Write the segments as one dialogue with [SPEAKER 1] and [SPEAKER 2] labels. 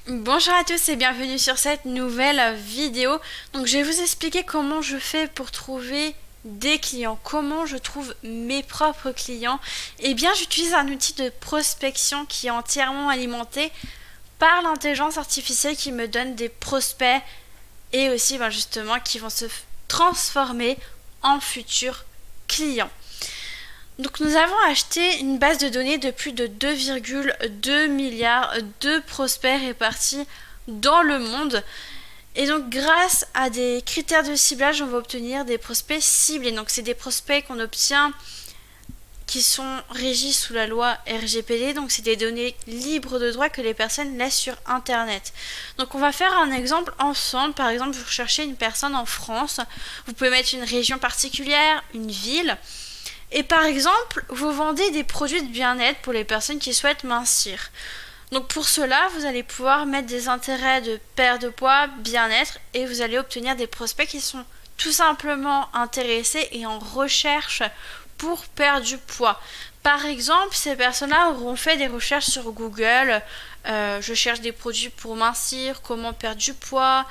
[SPEAKER 1] Bonjour à tous et bienvenue sur cette nouvelle vidéo. Donc je vais vous expliquer comment je fais pour trouver des clients, comment je trouve mes propres clients. Eh bien j'utilise un outil de prospection qui est entièrement alimenté par l'intelligence artificielle qui me donne des prospects et aussi justement qui vont se transformer en futurs clients. Donc nous avons acheté une base de données de plus de 2,2 milliards de prospects répartis dans le monde. Et donc grâce à des critères de ciblage, on va obtenir des prospects ciblés. Donc c'est des prospects qu'on obtient qui sont régis sous la loi RGPD. Donc c'est des données libres de droit que les personnes laissent sur Internet. Donc on va faire un exemple ensemble. Par exemple, vous cherchez une personne en France. Vous pouvez mettre une région particulière, une ville. Et par exemple, vous vendez des produits de bien-être pour les personnes qui souhaitent mincir. Donc pour cela, vous allez pouvoir mettre des intérêts de perte de poids, bien-être, et vous allez obtenir des prospects qui sont tout simplement intéressés et en recherche pour perdre du poids. Par exemple, ces personnes-là auront fait des recherches sur Google, je cherche des produits pour mincir, comment perdre du poids,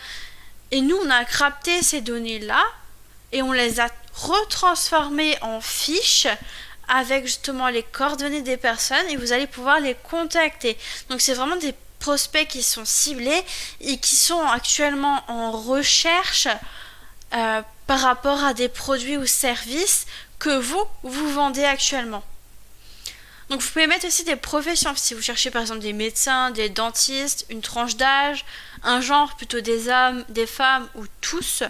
[SPEAKER 1] et nous on a capté ces données-là et on les a retransformées en fiches avec justement les coordonnées des personnes et vous allez pouvoir les contacter. Donc c'est vraiment des prospects qui sont ciblés et qui sont actuellement en recherche par rapport à des produits ou services que vous vendez actuellement. Donc vous pouvez mettre aussi des professions si vous cherchez par exemple des médecins, des dentistes, une tranche d'âge, un genre plutôt des hommes, des femmes ou tous.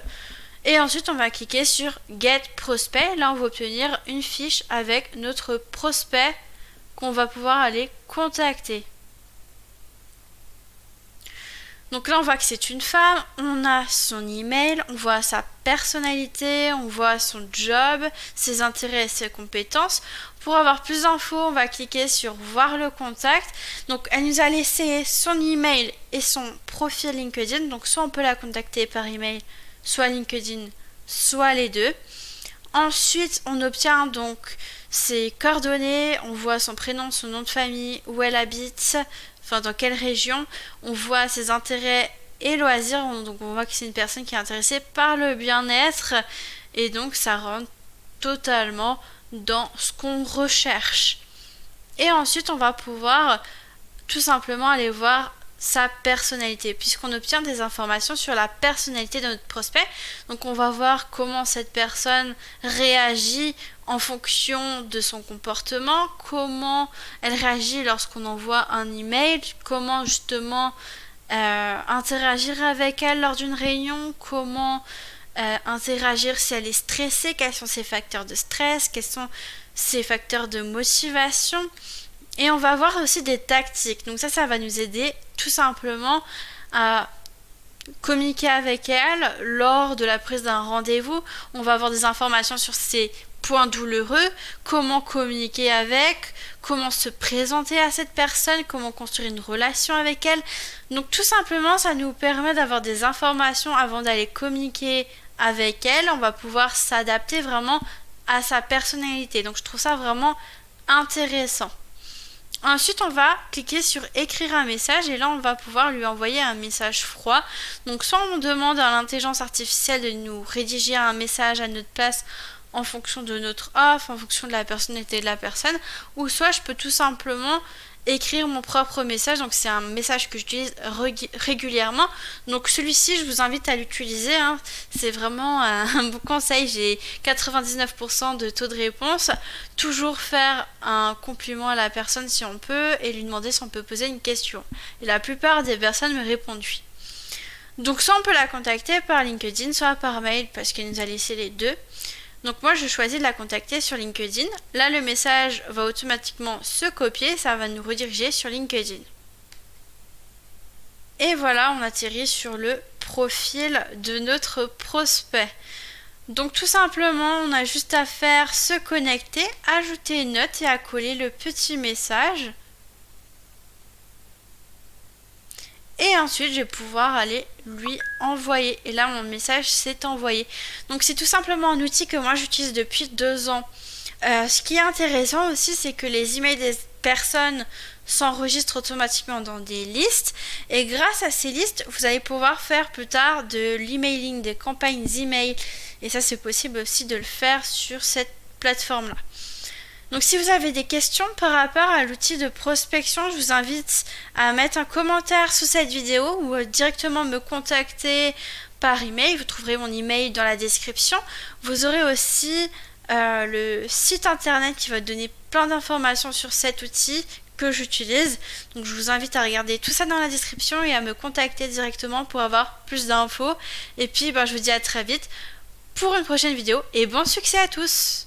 [SPEAKER 1] Et ensuite, on va cliquer sur Get Prospect. Là, on va obtenir une fiche avec notre prospect qu'on va pouvoir aller contacter. Donc là, on voit que c'est une femme, on a son email, on voit sa personnalité, on voit son job, ses intérêts et ses compétences. Pour avoir plus d'infos, on va cliquer sur Voir le contact. Donc, elle nous a laissé son email et son profil LinkedIn. Donc, soit on peut la contacter par email, soit LinkedIn, soit les deux. Ensuite, on obtient donc ses coordonnées, on voit son prénom, son nom de famille, où elle habite, enfin dans quelle région, on voit ses intérêts et loisirs, donc on voit que c'est une personne qui est intéressée par le bien-être et donc ça rentre totalement dans ce qu'on recherche. Et ensuite, on va pouvoir tout simplement aller voir sa personnalité, puisqu'on obtient des informations sur la personnalité de notre prospect. Donc on va voir comment cette personne réagit en fonction de son comportement, comment elle réagit lorsqu'on envoie un email, comment justement interagir avec elle lors d'une réunion, comment interagir si elle est stressée, quels sont ses facteurs de stress, quels sont ses facteurs de motivation. Et on va voir aussi des tactiques. Donc ça va nous aider tout simplement à communiquer avec elle lors de la prise d'un rendez-vous. On va avoir des informations sur ses points douloureux, comment communiquer avec, comment se présenter à cette personne, comment construire une relation avec elle. Donc tout simplement, ça nous permet d'avoir des informations avant d'aller communiquer avec elle. On va pouvoir s'adapter vraiment à sa personnalité. Donc je trouve ça vraiment intéressant. Ensuite, on va cliquer sur écrire un message et là, on va pouvoir lui envoyer un message froid. Donc, soit on demande à l'intelligence artificielle de nous rédiger un message à notre place en fonction de notre offre, en fonction de la personnalité de la personne, ou soit je peux tout simplement écrire mon propre message. Donc c'est un message que j'utilise régulièrement, donc celui-ci je vous invite à l'utiliser, hein. C'est vraiment un bon conseil. J'ai 99% de taux de réponse. Toujours faire un compliment à la personne si on peut et lui demander si on peut poser une question, et la plupart des personnes me répondent oui. Donc soit on peut la contacter par LinkedIn, soit par mail parce qu'elle nous a laissé les deux. Donc moi je choisis de la contacter sur LinkedIn. Là le message va automatiquement se copier, ça va nous rediriger sur LinkedIn. Et voilà, on atterrit sur le profil de notre prospect. Donc tout simplement, on a juste à faire se connecter, ajouter une note et à coller le petit message. Et ensuite, je vais pouvoir aller lui envoyer. Et là, mon message s'est envoyé. Donc, c'est tout simplement un outil que moi, j'utilise depuis 2 ans. Ce qui est intéressant aussi, c'est que les emails des personnes s'enregistrent automatiquement dans des listes et grâce à ces listes, vous allez pouvoir faire plus tard de l'emailing, des campagnes email et ça c'est possible aussi de le faire sur cette plateforme-là. Donc si vous avez des questions par rapport à l'outil de prospection, je vous invite à mettre un commentaire sous cette vidéo ou directement me contacter par email. Vous trouverez mon email dans la description. Vous aurez aussi le site internet qui va donner plein d'informations sur cet outil que j'utilise. Donc je vous invite à regarder tout ça dans la description et à me contacter directement pour avoir plus d'infos. Et puis je vous dis à très vite pour une prochaine vidéo et bon succès à tous!